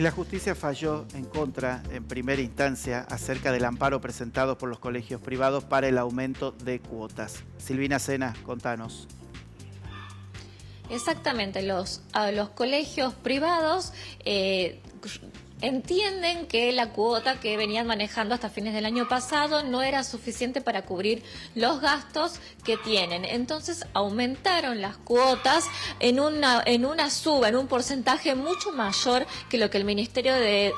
Y la justicia falló en contra, en primera instancia, acerca del amparo presentado por los colegios privados para el aumento de cuotas. Silvina Sena, contanos. Exactamente, los colegios privados entienden que la cuota que venían manejando hasta fines del año pasado no era suficiente para cubrir los gastos que tienen. Entonces aumentaron las cuotas en una suba, en un porcentaje mucho mayor que lo que el Ministerio de...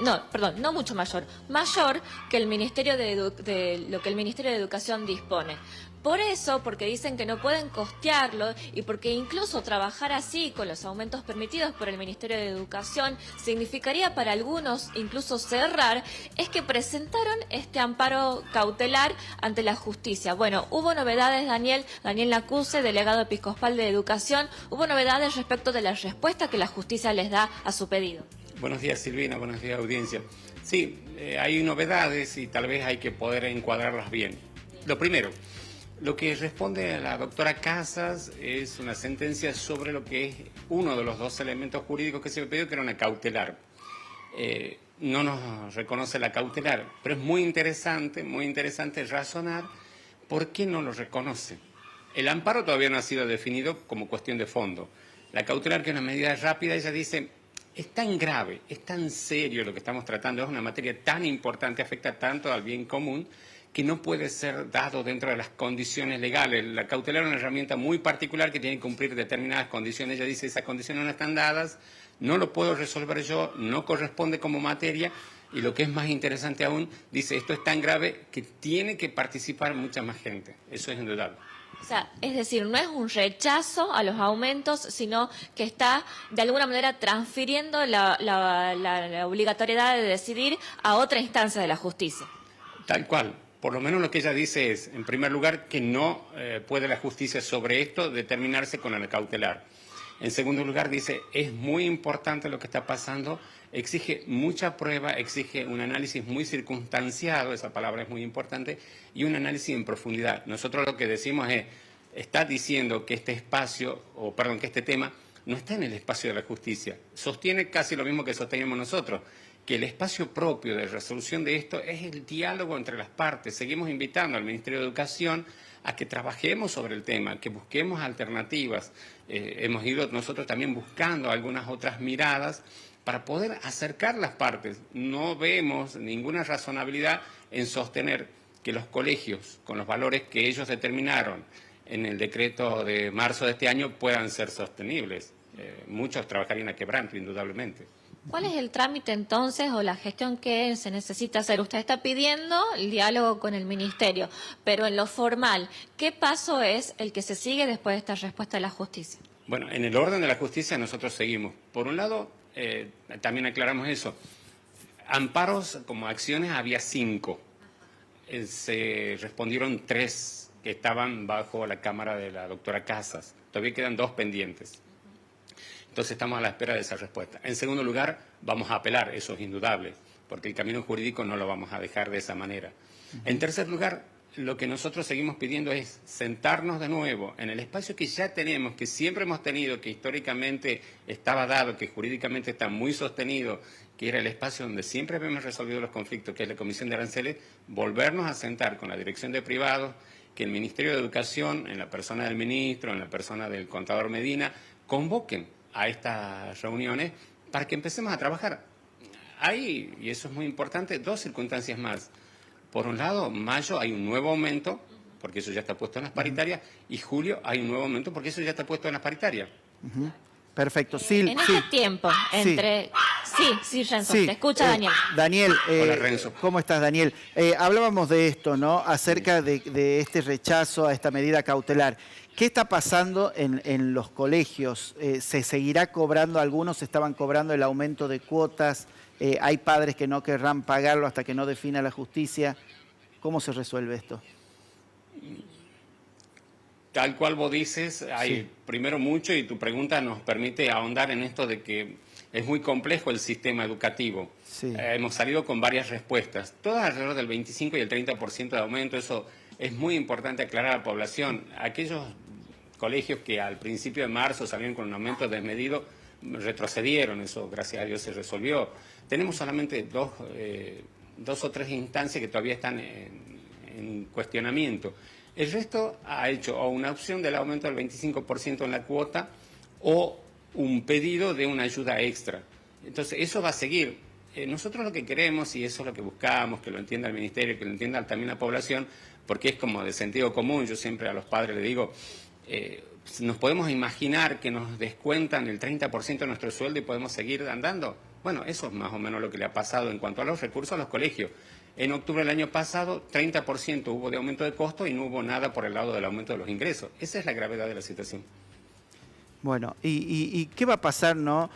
No mucho mayor, mayor que el Ministerio de lo que el Ministerio de Educación dispone. Por eso, porque dicen que no pueden costearlo y porque incluso trabajar así con los aumentos permitidos por el Ministerio de Educación significaría para algunos incluso cerrar, es que presentaron este amparo cautelar ante la justicia. Bueno, hubo novedades, Daniel Lacuse, delegado episcopal de Educación, hubo novedades respecto de la respuesta que la justicia les da a su pedido. Buenos días, Silvina, buenos días, audiencia. Sí, hay novedades y tal vez hay que poder encuadrarlas bien. Lo primero, lo que responde a la doctora Casas es una sentencia sobre lo que es uno de los dos elementos jurídicos que se me pidió, que era una cautelar. No nos reconoce la cautelar, pero es muy interesante razonar por qué no lo reconoce. El amparo todavía no ha sido definido como cuestión de fondo. La cautelar, que es una medida rápida, ella dice, es tan grave, es tan serio lo que estamos tratando, es una materia tan importante, afecta tanto al bien común, que no puede ser dado dentro de las condiciones legales. La cautelar es una herramienta muy particular que tiene que cumplir determinadas condiciones. Ella dice, esas condiciones no están dadas, no lo puedo resolver yo, no corresponde como materia, y lo que es más interesante aún, dice, esto es tan grave que tiene que participar mucha más gente. Eso es indudable. O sea, es decir, no es un rechazo a los aumentos, sino que está de alguna manera transfiriendo la obligatoriedad de decidir a otra instancia de la justicia. Tal cual. Por lo menos lo que ella dice es, en primer lugar, que no puede la justicia sobre esto determinarse con la cautelar. En segundo lugar, dice, es muy importante lo que está pasando, exige mucha prueba, exige un análisis muy circunstanciado, esa palabra es muy importante, y un análisis en profundidad. Nosotros lo que decimos es, está diciendo que que este tema no está en el espacio de la justicia. Sostiene casi lo mismo que sostenemos nosotros, que el espacio propio de resolución de esto es el diálogo entre las partes. Seguimos invitando al Ministerio de Educación a que trabajemos sobre el tema, que busquemos alternativas. Hemos ido nosotros también buscando algunas otras miradas para poder acercar las partes. No vemos ninguna razonabilidad en sostener que los colegios, con los valores que ellos determinaron en el decreto de marzo de este año, puedan ser sostenibles. Muchos trabajarían a quebranto, indudablemente. ¿Cuál es el trámite entonces o la gestión que se necesita hacer? Usted está pidiendo el diálogo con el Ministerio, pero en lo formal, ¿qué paso es el que se sigue después de esta respuesta de la justicia? Bueno, en el orden de la justicia nosotros seguimos. Por un lado, también aclaramos eso. Amparos como acciones había 5. Se respondieron 3 que estaban bajo la cámara de la doctora Casas. Todavía quedan 2 pendientes. Entonces estamos a la espera de esa respuesta. En segundo lugar, vamos a apelar, eso es indudable, porque el camino jurídico no lo vamos a dejar de esa manera. En tercer lugar, lo que nosotros seguimos pidiendo es sentarnos de nuevo en el espacio que ya tenemos, que siempre hemos tenido, que históricamente estaba dado, que jurídicamente está muy sostenido, que era el espacio donde siempre hemos resolvido los conflictos, que es la Comisión de Aranceles, volvernos a sentar con la Dirección de Privados, que el Ministerio de Educación, en la persona del ministro, en la persona del contador Medina, convoquen a estas reuniones para que empecemos a trabajar. Hay, y eso es muy importante, 2 circunstancias más. Por un lado, mayo hay un nuevo aumento, porque eso ya está puesto en las paritarias, y julio hay un nuevo aumento, porque eso ya está puesto en las paritarias. Perfecto. En este tiempo, entre... Sí, Renzo, te escucha Daniel. Daniel, hola, Renzo. ¿Cómo estás, Daniel? Hablábamos de esto, ¿no? Acerca de este rechazo a esta medida cautelar. ¿Qué está pasando en los colegios? ¿Se seguirá cobrando? Algunos estaban cobrando el aumento de cuotas. Hay padres que no querrán pagarlo hasta que no defina la justicia. ¿Cómo se resuelve esto? Tal cual vos dices, hay primero mucho, y tu pregunta nos permite ahondar en esto de que es muy complejo el sistema educativo. Sí. Hemos salido con varias respuestas, todas alrededor del 25 y el 30% de aumento. Eso es muy importante aclarar a la población. Aquellos colegios que al principio de marzo salieron con un aumento desmedido retrocedieron, eso gracias a Dios se resolvió. Tenemos solamente dos o tres instancias que todavía están en cuestionamiento. El resto ha hecho o una opción del aumento del 25% en la cuota o un pedido de una ayuda extra. Entonces, eso va a seguir. Nosotros lo que queremos, y eso es lo que buscamos, que lo entienda el Ministerio, que lo entienda también la población, porque es como de sentido común. Yo siempre a los padres les digo, nos podemos imaginar que nos descuentan el 30% de nuestro sueldo y podemos seguir andando. Bueno, eso es más o menos lo que le ha pasado en cuanto a los recursos a los colegios. En octubre del año pasado, 30% hubo de aumento de costo y no hubo nada por el lado del aumento de los ingresos. Esa es la gravedad de la situación. Bueno, ¿y qué va a pasar, no,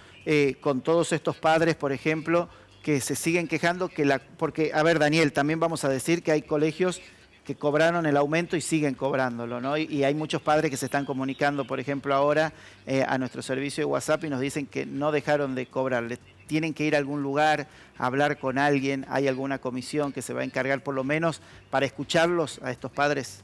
con todos estos padres, por ejemplo, que se siguen quejando porque, a ver, Daniel, también vamos a decir que hay colegios que cobraron el aumento y siguen cobrándolo, ¿no? Y hay muchos padres que se están comunicando, por ejemplo, ahora a nuestro servicio de WhatsApp y nos dicen que no dejaron de cobrarle. Tienen que ir a algún lugar, a hablar con alguien, hay alguna comisión que se va a encargar por lo menos para escucharlos a estos padres.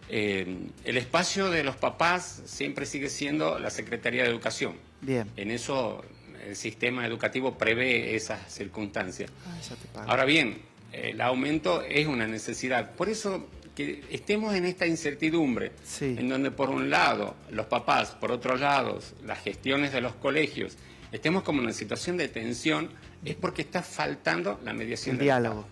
El espacio de los papás siempre sigue siendo la Secretaría de Educación. Bien. En eso el sistema educativo prevé esas circunstancias. Ya te Ahora bien, el aumento es una necesidad. Por eso que estemos en esta incertidumbre, sí, en donde por un lado los papás, por otro lado las gestiones de los colegios, estemos como en una situación de tensión, es porque está faltando la mediación. El diálogo.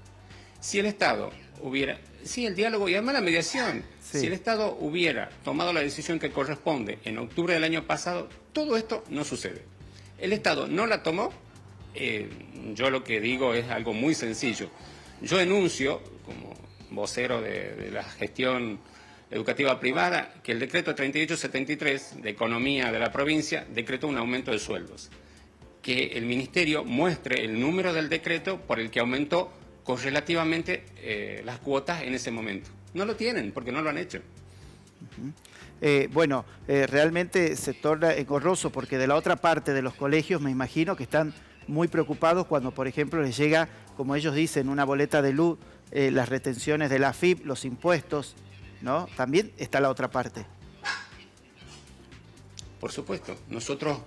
Si el Estado hubiera... Sí, el diálogo y además la mediación. Sí. Si el Estado hubiera tomado la decisión que corresponde en octubre del año pasado, todo esto no sucede. El Estado no la tomó. Yo lo que digo es algo muy sencillo. Yo enuncio, como vocero de la gestión educativa privada, que el decreto 3873 de Economía de la provincia decretó un aumento de sueldos. Que el Ministerio muestre el número del decreto por el que aumentó correlativamente las cuotas en ese momento. No lo tienen porque no lo han hecho. Realmente se torna engorroso porque de la otra parte de los colegios me imagino que están muy preocupados cuando, por ejemplo, les llega, como ellos dicen, una boleta de luz, las retenciones de la AFIP, los impuestos, ¿no? También está la otra parte. Por supuesto. Nosotros,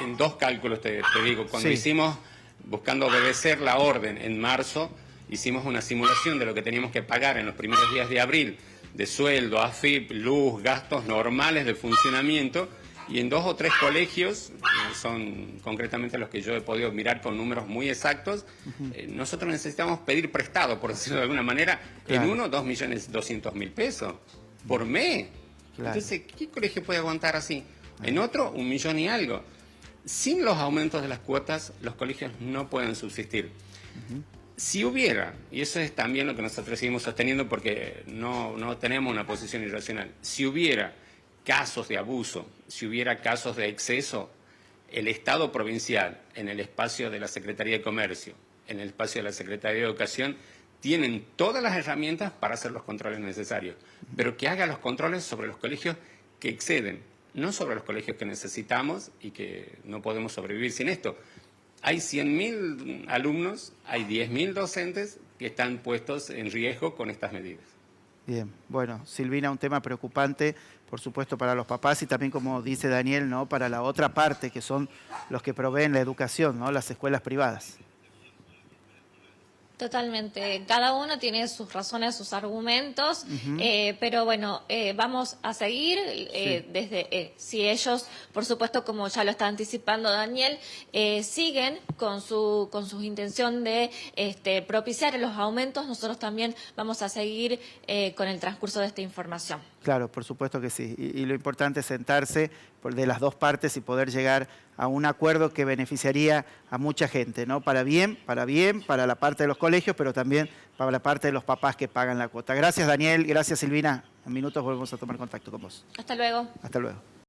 en dos cálculos te digo, cuando sí, hicimos, buscando obedecer la orden en marzo, hicimos una simulación de lo que teníamos que pagar en los primeros días de abril, de sueldo, AFIP, luz, gastos normales de funcionamiento, y en 2 o 3 colegios, son concretamente los que yo he podido mirar con números muy exactos, nosotros necesitamos pedir prestado, por decirlo de alguna manera, claro, en uno 2.200.000 pesos por mes. Claro. Entonces, ¿qué colegio puede aguantar así? En otro, 1 millón y algo. Sin los aumentos de las cuotas, los colegios no pueden subsistir. Si hubiera, y eso es también lo que nosotros seguimos sosteniendo porque no tenemos una posición irracional, si hubiera casos de abuso, si hubiera casos de exceso, el Estado provincial, en el espacio de la Secretaría de Comercio, en el espacio de la Secretaría de Educación, tienen todas las herramientas para hacer los controles necesarios, pero que haga los controles sobre los colegios que exceden, no sobre los colegios que necesitamos y que no podemos sobrevivir sin esto. Hay 100.000 alumnos, hay 10.000 docentes que están puestos en riesgo con estas medidas. Bien, bueno, Silvina, un tema preocupante, por supuesto, para los papás y también, como dice Daniel, ¿no?, para la otra parte, que son los que proveen la educación, ¿no?, las escuelas privadas. Totalmente. Cada uno tiene sus razones, sus argumentos, pero bueno, vamos a seguir si ellos, por supuesto, como ya lo está anticipando Daniel, siguen con su intención de propiciar los aumentos, nosotros también vamos a seguir con el transcurso de esta información. Claro, por supuesto que sí. Y lo importante es sentarse de las dos partes y poder llegar a un acuerdo que beneficiaría a mucha gente, ¿no? Para bien, para la parte de los colegios, pero también para la parte de los papás que pagan la cuota. Gracias, Daniel. Gracias, Silvina. En minutos volvemos a tomar contacto con vos. Hasta luego. Hasta luego.